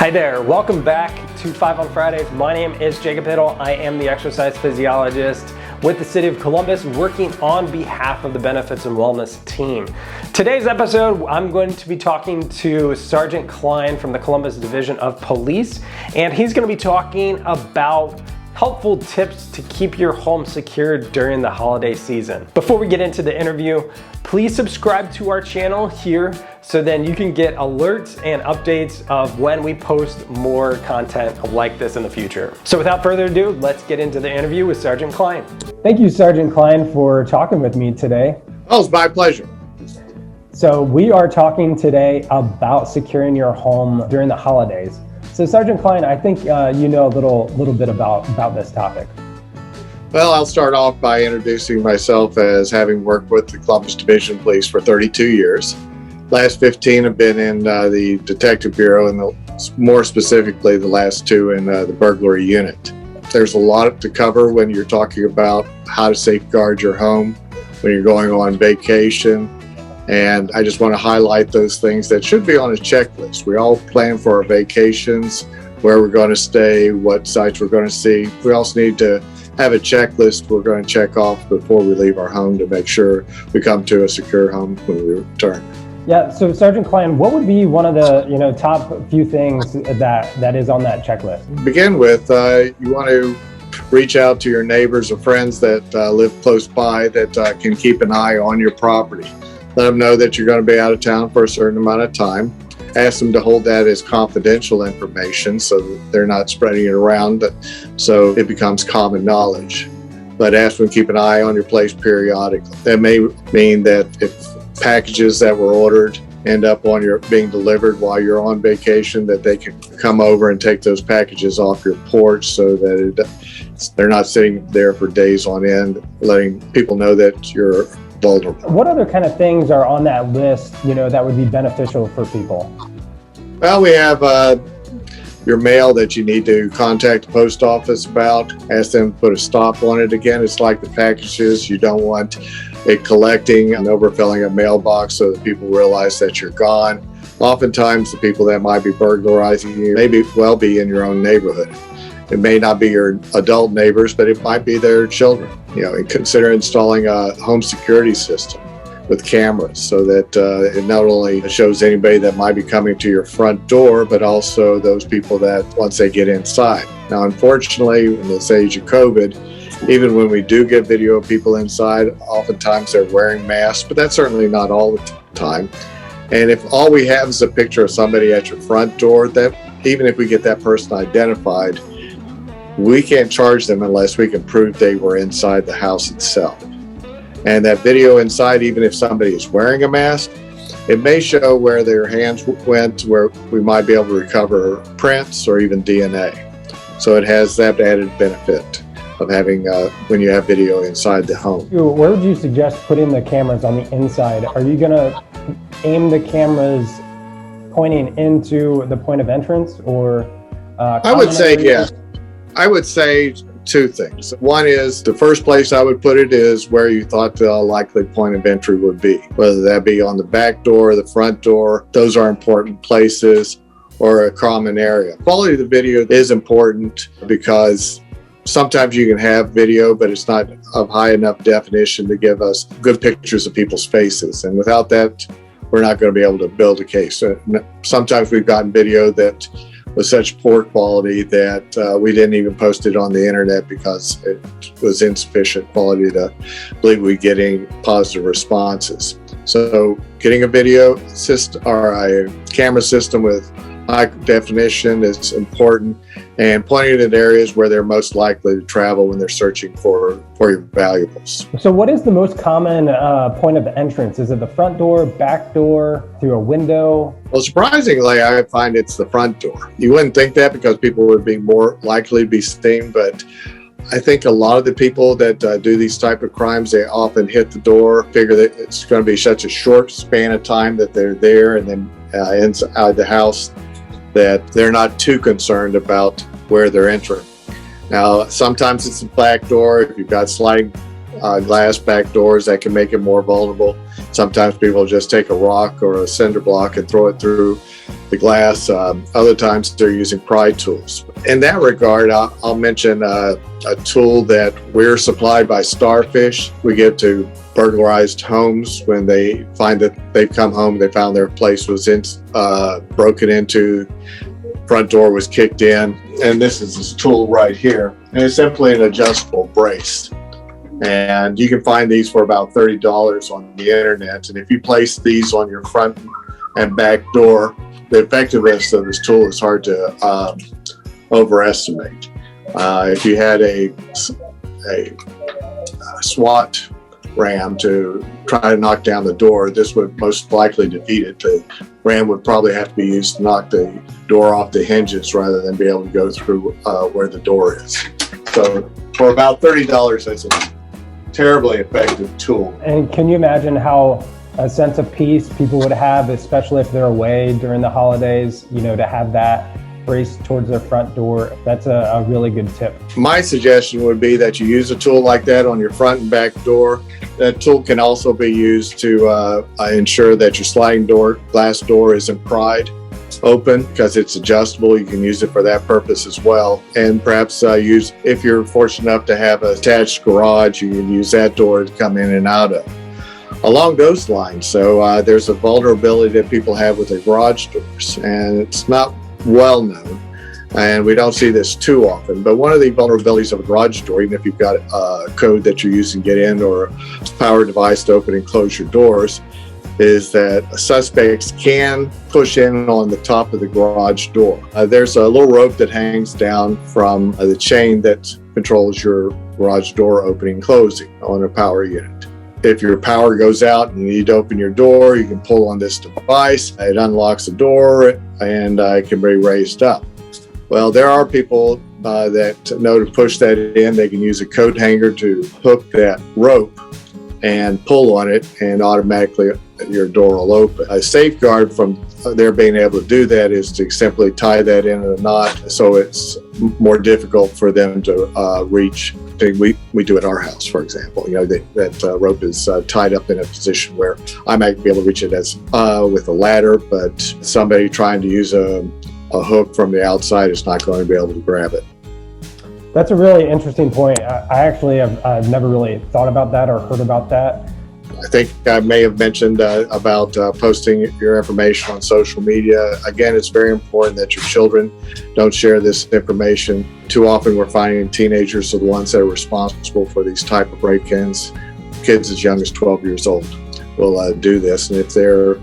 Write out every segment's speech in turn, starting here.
Hi there, welcome back to 5 on Fridays. My name is Jacob Hiddle. I am the exercise physiologist with the City of Columbus, working on behalf of the Benefits and Wellness team. Today's episode, I'm going to be talking to Sergeant Klein from the Columbus Division of Police, and he's going to be talking about helpful tips to keep your home secure during the holiday season. Before we get into the interview, please subscribe to our channel here so then you can get alerts and updates of when we post more content like this in the future. So without further ado, let's get into the interview with Sergeant Klein. Thank you, Sergeant Klein, for talking with me today. Oh, it's my pleasure. So we are talking today about securing your home during the holidays. So Sergeant Klein, I think you know a little bit about this topic. Well, I'll start off by introducing myself as having worked with the Columbus Division Police for 32 years. Last 15 have been in the Detective Bureau, and more specifically, the last 2 in the Burglary unit. There's a lot to cover when you're talking about how to safeguard your home when you're going on vacation. And I just want to highlight those things that should be on a checklist. We all plan for our vacations, where we're going to stay, what sites we're going to see. We also need to have a checklist we're going to check off before we leave our home to make sure we come to a secure home when we return. Yeah, so Sergeant Klein, what would be one of the top few things that is on that checklist? To begin with, you want to reach out to your neighbors or friends that live close by that can keep an eye on your property. Let them know that you're going to be out of town for a certain amount of time. Ask them to hold that as confidential information so that they're not spreading it around, so it becomes common knowledge. But ask them to keep an eye on your place periodically. That may mean that if packages that were ordered end up being delivered while you're on vacation, that they can come over and take those packages off your porch so that they're not sitting there for days on end, letting people know that you're vulnerable. What other kind of things are on that list, that would be beneficial for people? Well, we have your mail that you need to contact the post office about. Ask them to put a stop on it. Again, it's like the packages. You don't want it collecting and overfilling a mailbox so that people realize that you're gone. Oftentimes, the people that might be burglarizing you may be in your own neighborhood. It may not be your adult neighbors, but it might be their children. And consider installing a home security system with cameras so that it not only shows anybody that might be coming to your front door, but also those people that once they get inside. Now, unfortunately, in this age of COVID, even when we do get video of people inside, oftentimes they're wearing masks, but that's certainly not all the time. And if all we have is a picture of somebody at your front door, that even if we get that person identified, we can't charge them unless we can prove they were inside the house itself. And that video inside, even if somebody is wearing a mask, it may show where their hands went, where we might be able to recover prints or even DNA. So it has that added benefit of having when you have video inside the home. Where would you suggest putting the cameras on the inside? Are you going to aim the cameras pointing into the point of entrance, or? I would say yes. I would say 2 things. One is, the first place I would put it is where you thought the likely point of entry would be, whether that be on the back door or the front door. Those are important places, or a common area. Quality of the video is important because sometimes you can have video, but it's not of high enough definition to give us good pictures of people's faces. And without that, we're not going to be able to build a case. So sometimes we've gotten video that was such poor quality that we didn't even post it on the internet because it was insufficient quality to believe we'd get any positive responses. So getting a video system or a camera system with high definition is important, and pointing it at areas where they're most likely to travel when they're searching for your valuables. So what is the most common point of entrance? Is it the front door, back door, through a window? Well, surprisingly, I find it's the front door. You wouldn't think that because people would be more likely to be seen, but I think a lot of the people that do these type of crimes, they often hit the door, figure that it's going to be such a short span of time that they're there, and then inside the house, that they're not too concerned about where they're entering. Now, sometimes it's the back door. If you've got sliding glass back doors, that can make it more vulnerable. Sometimes people just take a rock or a cinder block and throw it through the glass. Other times they're using pry tools. In that regard, I'll mention a tool that we're supplied by Starfish. We give to burglarized homes when they find that they've come home, they found their place was broken into, front door was kicked in. And this is this tool right here. And it's simply an adjustable brace. And you can find these for about $30 on the internet. And if you place these on your front and back door, the effectiveness of this tool is hard to overestimate. If you had a SWAT ram to try to knock down the door, this would most likely defeat it. The ram would probably have to be used to knock the door off the hinges rather than be able to go through where the door is. So for about $30, that's a terribly effective tool. And can you imagine how a sense of peace people would have, especially if they're away during the holidays, to have that brace towards their front door? That's a really good tip. My suggestion would be that you use a tool like that on your front and back door. That tool can also be used to ensure that your sliding glass door isn't pried open, because it's adjustable. You can use it for that purpose as well. And perhaps if you're fortunate enough to have an attached garage, you can use that door to come in and out of. Along those lines, so there's a vulnerability that people have with their garage doors, and it's not well known, and we don't see this too often. But one of the vulnerabilities of a garage door, even if you've got a code that you're using to get in or a power device to open and close your doors, is that suspects can push in on the top of the garage door. There's a little rope that hangs down from the chain that controls your garage door opening and closing on a power unit. If your power goes out and you need to open your door, you can pull on this device. It unlocks the door and it can be raised up. Well, there are people that know to push that in. They can use a coat hanger to hook that rope and pull on it, and automatically your door will open. A safeguard from their being able to do that is to simply tie that in a knot, so it's more difficult for them to reach. We do at our house, for example. That rope is tied up in a position where I might be able to reach it as with a ladder, but somebody trying to use a hook from the outside is not going to be able to grab it. That's a really interesting point. I actually have never really thought about that or heard about that. I think I may have mentioned about posting your information on social media. Again, it's very important that your children don't share this information. Too often we're finding teenagers are the ones that are responsible for these type of break-ins. Kids as young as 12 years old will do this, and if they're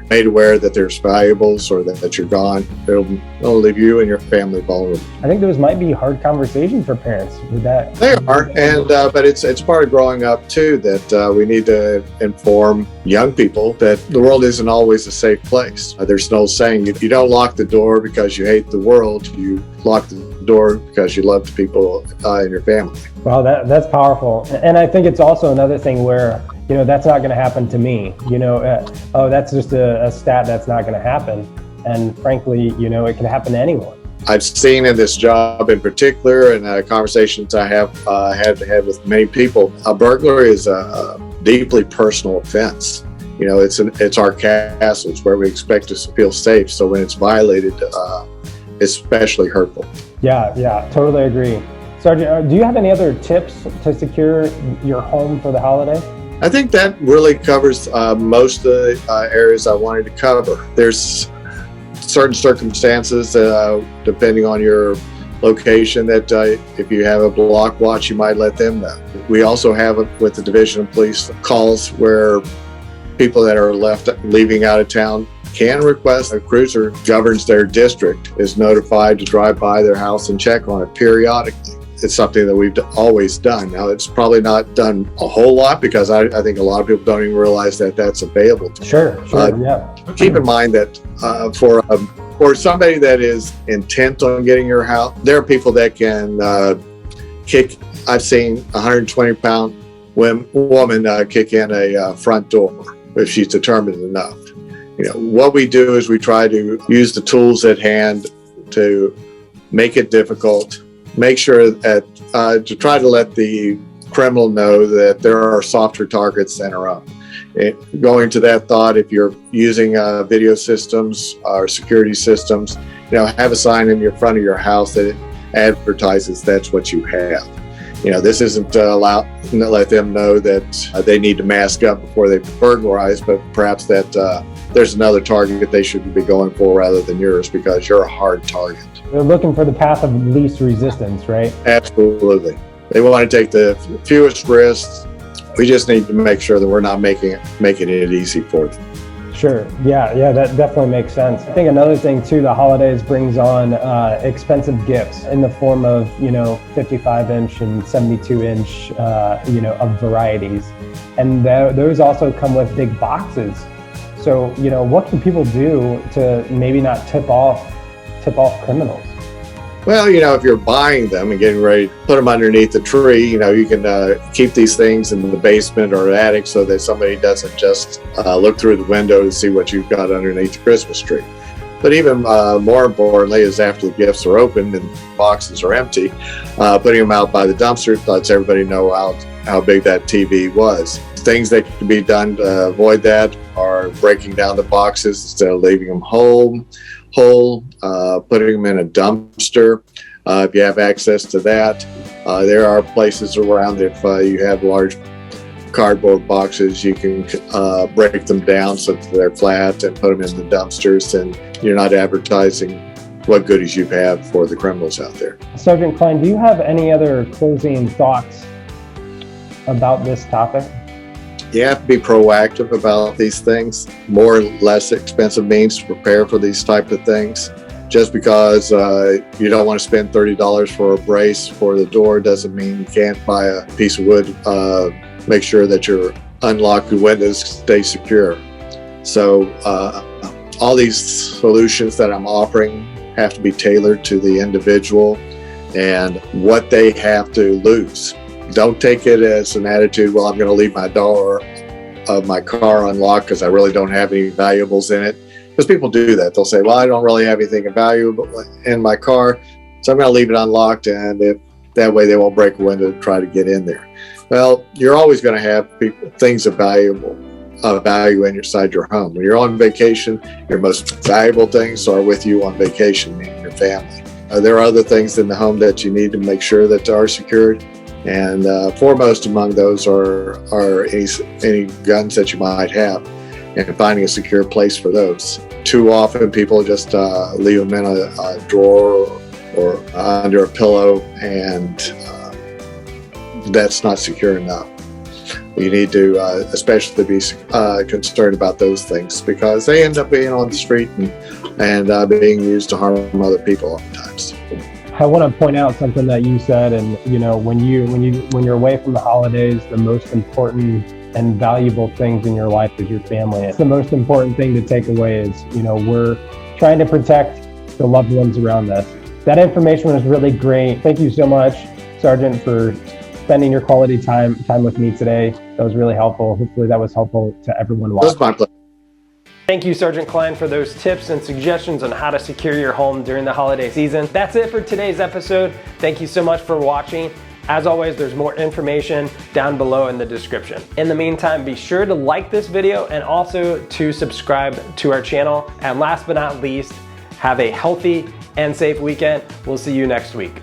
made aware that there's valuables or that you're gone, it'll leave you and your family vulnerable. I think those might be hard conversations for parents with that. They are, and but it's part of growing up too, that we need to inform young people that the world isn't always a safe place. There's an old saying, you don't lock the door because you hate the world, you lock the door because you love the people in your family. Wow, that's powerful. And I think it's also another thing where that's not going to happen to me. That's just a stat that's not going to happen. And frankly, it can happen to anyone. I've seen in this job in particular, and conversations I have had with many people, a burglary is a deeply personal offense. It's our castles where we expect to feel safe. So when it's violated, it's especially hurtful. Yeah, totally agree. Sergeant, do you have any other tips to secure your home for the holiday? I think that really covers most of the areas I wanted to cover. There's certain circumstances, depending on your location, that if you have a block watch, you might let them know. We also have, with the Division of Police, calls where people that are leaving out of town can request a cruiser governs their district is notified to drive by their house and check on it periodically. It's something that we've always done. Now, it's probably not done a whole lot because I think a lot of people don't even realize that that's available to them. Sure, yeah. Keep in mind that for somebody that is intent on getting your house, there are people that can kick. I've seen a 120-pound woman kick in a front door if she's determined enough. What we do is we try to use the tools at hand to make it difficult. Make sure that to try to let the criminal know that there are softer targets than our own. Going to that thought, if you're using video systems or security systems, have a sign in your front of your house that advertises that's what you have. This isn't to let them know that they need to mask up before they burglarize, but perhaps that there's another target that they should be going for rather than yours, because you're a hard target. They're looking for the path of least resistance, right? Absolutely. They want to take the fewest risks. We just need to make sure that we're not making it easy for them. Sure. Yeah, that definitely makes sense. I think another thing too, the holidays brings on expensive gifts in the form of 55-inch and 72-inch of varieties, and those also come with big boxes. So what can people do to maybe not tip off criminals? Well, if you're buying them and getting ready to put them underneath the tree, you can keep these things in the basement or attic so that somebody doesn't just look through the window to see what you've got underneath the Christmas tree. But even more importantly is after the gifts are opened and boxes are empty, putting them out by the dumpster lets everybody know how big that TV was. Things that can be done to avoid that are breaking down the boxes instead of leaving them whole, putting them in a dumpster if you have access to that. There are places around, if you have large cardboard boxes, you can break them down so that they're flat and put them in the dumpsters, and you're not advertising what goodies you have for the criminals out there. Sergeant Klein, do you have any other closing thoughts about this topic? You have to be proactive about these things. More or less expensive means to prepare for these type of things. Just because you don't want to spend $30 for a brace for the door doesn't mean you can't buy a piece of wood. Make sure that your unlocked windows stay secure. So all these solutions that I'm offering have to be tailored to the individual and what they have to lose. Don't take it as an attitude, well, I'm going to leave my door of my car unlocked because I really don't have any valuables in it. Because people do that. They'll say, well, I don't really have anything valuable in my car, so I'm going to leave it unlocked, and that way they won't break a window to try to get in there. Well, you're always going to have things of value inside your home. When you're on vacation, your most valuable things are with you on vacation, meaning your family. There are other things in the home that you need to make sure that are secured. And foremost among those are any guns that you might have, and finding a secure place for those. Too often people just leave them in a drawer or under a pillow, and that's not secure enough. You need to especially be concerned about those things, because they end up being on the street and being used to harm other people oftentimes. I want to point out something that you said, and when you're away from the holidays, the most important and valuable things in your life is your family. It's the most important thing to take away is, we're trying to protect the loved ones around us. That information was really great. Thank you so much, Sergeant, for spending your quality time with me today. That was really helpful. Hopefully that was helpful to everyone watching. That's my pleasure. Thank you, Sergeant Klein, for those tips and suggestions on how to secure your home during the holiday season. That's it for today's episode. Thank you so much for watching. As always, there's more information down below in the description. In the meantime, be sure to like this video and also to subscribe to our channel. And last but not least, have a healthy and safe weekend. We'll see you next week.